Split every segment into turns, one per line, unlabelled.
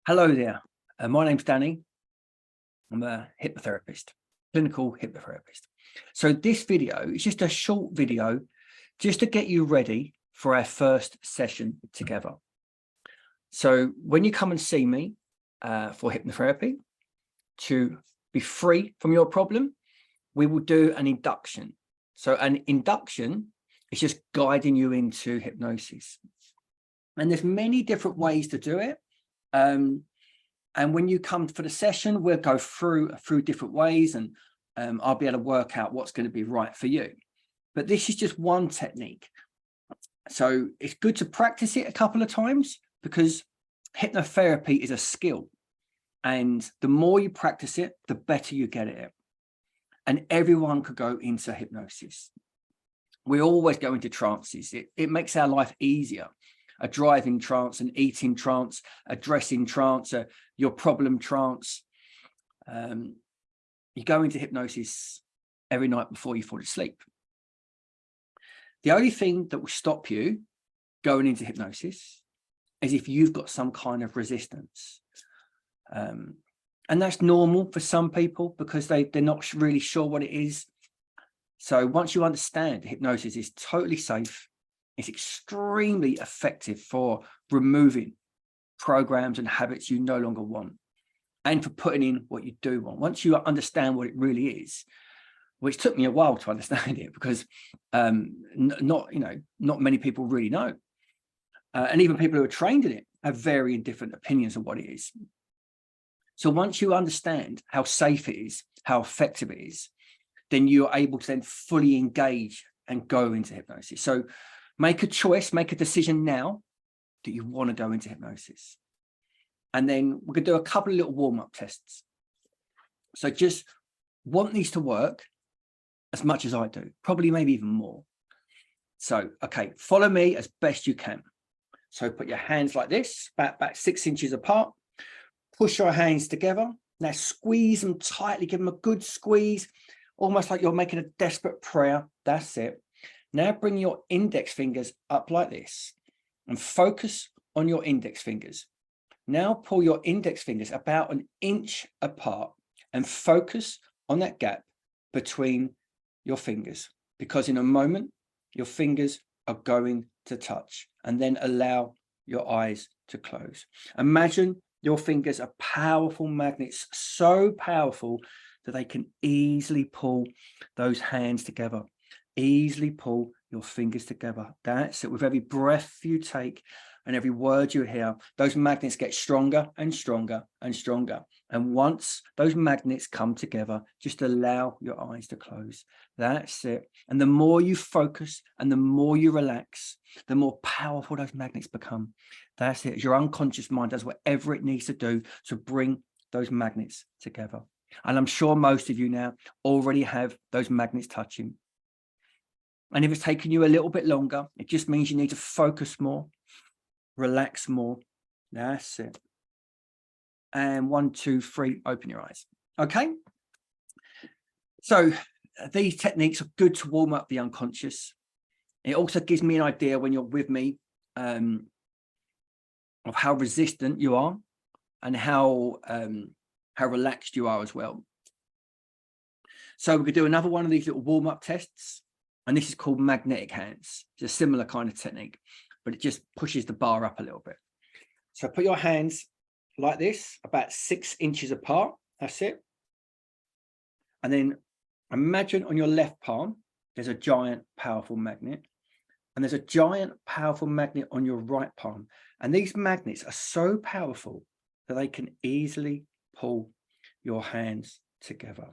Hello there. My name's Danny. I'm a hypnotherapist, clinical hypnotherapist. So this video is just a short video just to get you ready for our first session together. So when you come and see me for hypnotherapy, to be free from your problem, we will do an induction. So an induction is just guiding you into hypnosis. And there's many different ways to do it. And when you come for the session, we'll go through different ways, and I'll be able to work out what's going to be right for you. But this is just one technique. So it's good to practice it a couple of times, because hypnotherapy is a skill. And the more you practice it, the better you get at it. And everyone could go into hypnosis. We always go into trances. It makes our life easier. A driving trance, an eating trance, a dressing trance, your problem trance. You go into hypnosis every night before you fall asleep. The only thing that will stop you going into hypnosis is if you've got some kind of resistance. And that's normal for some people because they're not really sure what it is. So once you understand hypnosis is totally safe, it's extremely effective for removing programs and habits you no longer want, and for putting in what you do want. Once you understand what it really is, which took me a while to understand it, because not many people really know, and even people who are trained in it have varying different opinions of what it is. So once you understand how safe it is, how effective it is, then you're able to then fully engage and go into hypnosis. So make a choice, make a decision now that you want to go into hypnosis. And then we're going to do a couple of little warm-up tests. So just want these to work as much as I do, probably maybe even more. So, okay, follow me as best you can. So put your hands like this, back 6 inches apart. Push your hands together. Now squeeze them tightly, give them a good squeeze, almost like you're making a desperate prayer. That's it. Now bring your index fingers up like this and focus on your index fingers. Now pull your index fingers about 1 inch apart and focus on that gap between your fingers, because in a moment, your fingers are going to touch, and then allow your eyes to close. Imagine your fingers are powerful magnets, so powerful that they can easily pull those hands together. Easily pull your fingers together. That's it. With every breath you take and every word you hear, those magnets get stronger and stronger and stronger. And once those magnets come together, just allow your eyes to close. That's it. And the more you focus and the more you relax, the more powerful those magnets become. That's it. Your unconscious mind does whatever it needs to do to bring those magnets together. And I'm sure most of you now already have those magnets touching. And if it's taking you a little bit longer, it just means you need to focus more, relax more. That's it. And 1, 2, 3, open your eyes. Okay. So these techniques are good to warm up the unconscious. It also gives me an idea when you're with me of how resistant you are and how relaxed you are as well. So we're going to do another one of these little warm-up tests. And this is called magnetic hands. It's a similar kind of technique, but it just pushes the bar up a little bit. So put your hands like this, about 6 inches apart. That's it. And then imagine on your left palm, there's a giant, powerful magnet. And there's a giant, powerful magnet on your right palm. And these magnets are so powerful that they can easily pull your hands together.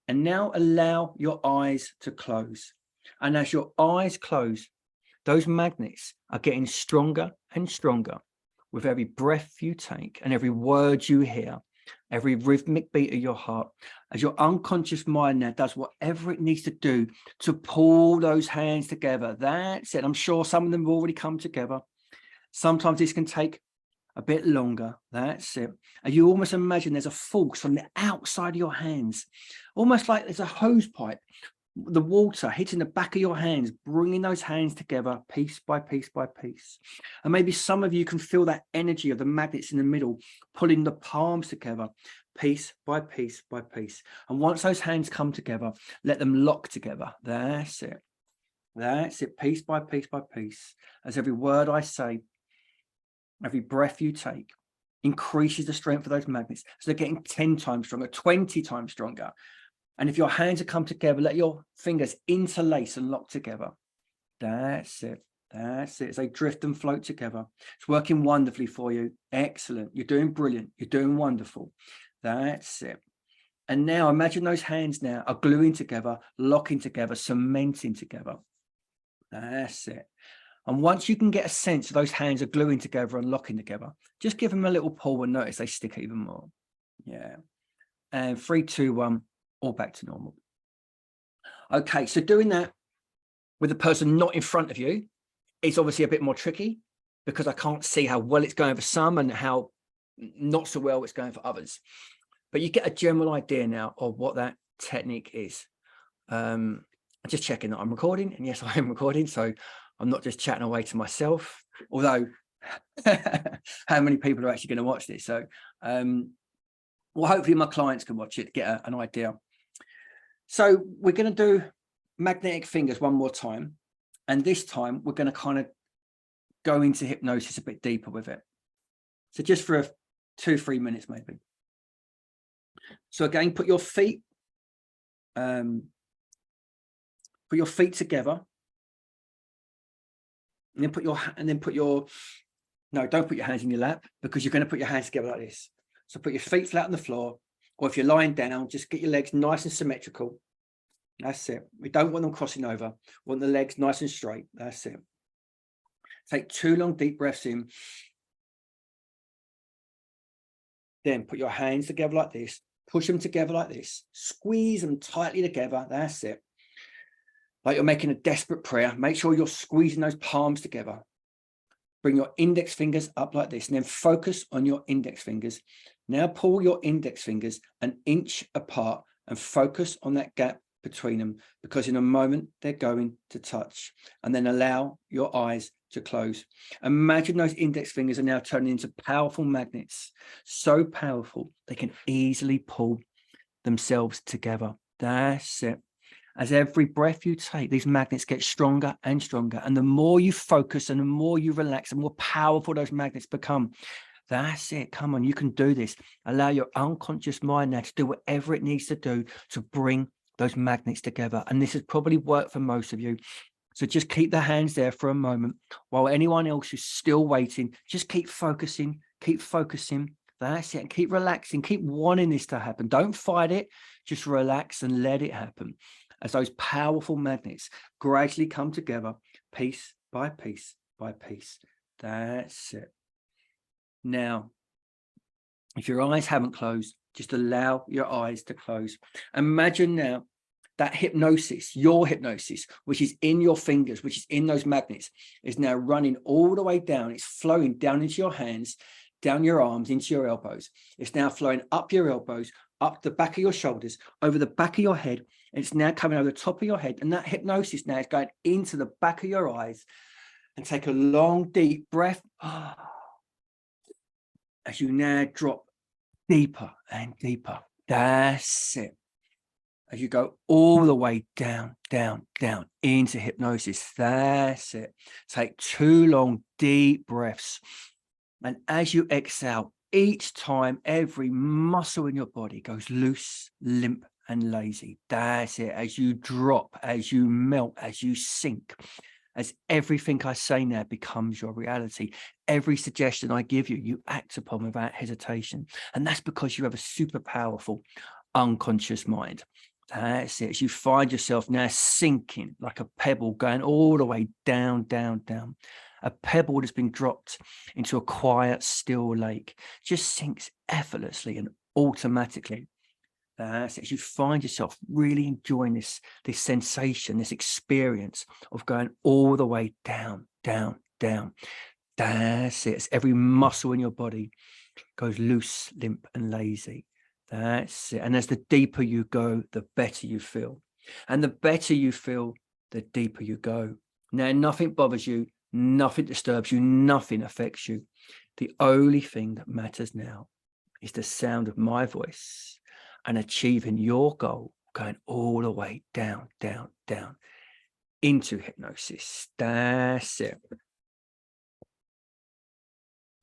And now allow your eyes to close. And as your eyes close, those magnets are getting stronger and stronger with every breath you take and every word you hear, every rhythmic beat of your heart, as your unconscious mind now does whatever it needs to do to pull those hands together. That's it. I'm sure some of them have already come together. Sometimes this can take a bit longer. That's it. And you almost imagine there's a force from the outside of your hands, almost like there's a hose pipe the water hitting the back of your hands, bringing those hands together piece by piece by piece. And maybe some of you can feel that energy of the magnets in the middle, pulling the palms together piece by piece by piece. And once those hands come together, let them lock together. That's it. That's it, piece by piece by piece. As every word I say, every breath you take increases the strength of those magnets. So they're getting 10 times stronger, 20 times stronger. And if your hands are come together, let your fingers interlace and lock together. That's it. That's it. As they drift and float together. It's working wonderfully for you. Excellent. You're doing brilliant. You're doing wonderful. That's it. And now imagine those hands now are gluing together, locking together, cementing together. That's it. And once you can get a sense of those hands are gluing together and locking together, just give them a little pull and notice they stick even more. Yeah. And 3, 2, 1. All back to normal. Okay, so doing that with the person not in front of you is obviously a bit more tricky because I can't see how well it's going for some and how not so well it's going for others. But you get a general idea now of what that technique is. I'm just checking that I'm recording, and yes, I am recording, so I'm not just chatting away to myself, although how many people are actually going to watch this? So, well, hopefully my clients can watch it to get an idea. So we're going to do magnetic fingers one more time. And this time we're going to kind of go into hypnosis a bit deeper with it. So just for 2-3 minutes, maybe. So again, put your feet together. And then don't put your hands in your lap, because you're going to put your hands together like this. So put your feet flat on the floor, or if you're lying down, just get your legs nice and symmetrical. That's it. We don't want them crossing over. We want the legs nice and straight. That's it. Take 2 long, deep breaths in. Then put your hands together like this. Push them together like this. Squeeze them tightly together. That's it. Like you're making a desperate prayer. Make sure you're squeezing those palms together. Bring your index fingers up like this, and then focus on your index fingers. Now pull your index fingers an inch apart and focus on that gap between them, because in a moment they're going to touch. And then allow your eyes to close. Imagine those index fingers are now turning into powerful magnets, so powerful they can easily pull themselves together. That's it. As every breath you take, these magnets get stronger and stronger. And the more you focus and the more you relax, the more powerful those magnets become. That's it. Come on, you can do this. Allow your unconscious mind now to do whatever it needs to do to bring those magnets together. And this has probably worked for most of you. So just keep the hands there for a moment while anyone else is still waiting. Just keep focusing, keep focusing. That's it. And keep relaxing, keep wanting this to happen. Don't fight it. Just relax and let it happen as those powerful magnets gradually come together piece by piece by piece. That's it. Now, if your eyes haven't closed, just allow your eyes to close. Imagine now that hypnosis, your hypnosis, which is in your fingers, which is in those magnets, is now running all the way down. It's flowing down into your hands, down your arms, into your elbows. It's now flowing up your elbows, up the back of your shoulders, over the back of your head. It's now coming over the top of your head. And that hypnosis now is going into the back of your eyes. And take a long, deep breath as you now drop deeper and deeper. That's it. As you go all the way down, down, down into hypnosis. That's it. Take 2 long, deep breaths. And as you exhale, each time, every muscle in your body goes loose, limp, and lazy. That's it. As you drop, as you melt, as you sink, as everything I say now becomes your reality. Every suggestion I give you, you act upon without hesitation. And that's because you have a super powerful unconscious mind. That's it. As you find yourself now sinking like a pebble, going all the way down, down, down. A pebble that's been dropped into a quiet, still lake just sinks effortlessly and automatically. That's it. As you find yourself really enjoying this sensation, this experience of going all the way down, down, down. That's it. As every muscle in your body goes loose, limp, and lazy. That's it. And as the deeper you go, the better you feel. And the better you feel, the deeper you go. Now, nothing bothers you, nothing disturbs you, nothing affects you. The only thing that matters now is the sound of my voice and achieving your goal, going all the way down, down, down into hypnosis. That's it.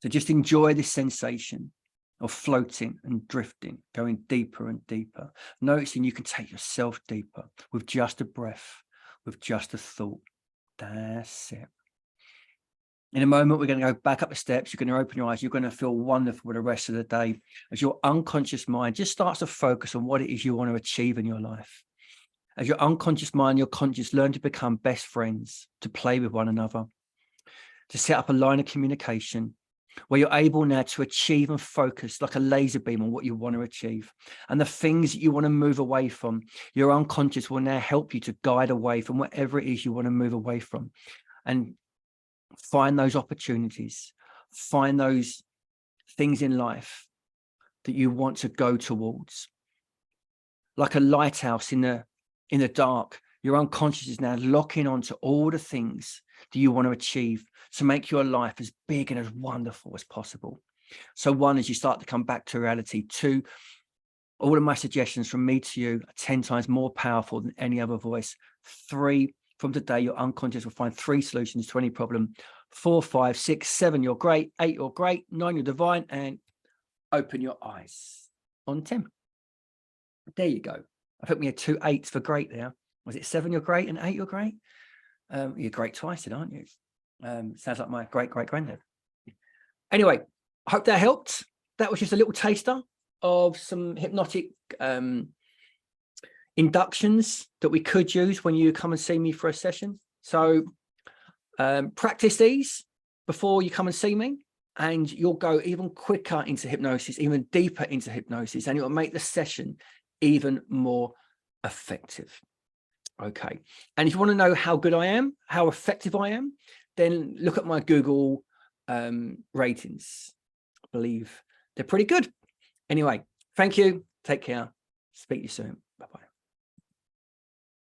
So just enjoy this sensation of floating and drifting, going deeper and deeper, noticing you can take yourself deeper with just a breath, with just a thought. That's it. In a moment, we're going to go back up the steps. You're going to open your eyes. You're going to feel wonderful for the rest of the day as your unconscious mind just starts to focus on what it is you want to achieve in your life. As your unconscious mind, your conscious learn to become best friends, to play with one another, to set up a line of communication where you're able now to achieve and focus like a laser beam on what you want to achieve. And the things that you want to move away from, your unconscious will now help you to guide away from whatever it is you want to move away from. And find those opportunities, find those things in life that you want to go towards. Like a lighthouse in the dark, your unconscious is now locking onto all the things that you want to achieve to make your life as big and as wonderful as possible. So one, as you start to come back to reality. Two, all of my suggestions from me to you are 10 times more powerful than any other voice. Three, from today, your unconscious will find 3 solutions to any problem. 4, 5, 6, 7, you're great. 8, you're great. 9, you're divine. And open your eyes on 10. There you go. I think we had 2 8s for great there. Was it 7, you're great, and 8, you're great? You're great twice, then, aren't you? Sounds like my great-great-granddad. Anyway, I hope that helped. That was just a little taster of some hypnotic inductions that we could use when you come and see me for a session. So practice these before you come and see me, and you'll go even quicker into hypnosis, even deeper into hypnosis, and it will make the session even more effective. Okay. And if you want to know how good I am, how effective I am, then look at my Google ratings. I believe they're pretty good. Anyway, thank you. Take care. Speak to you soon.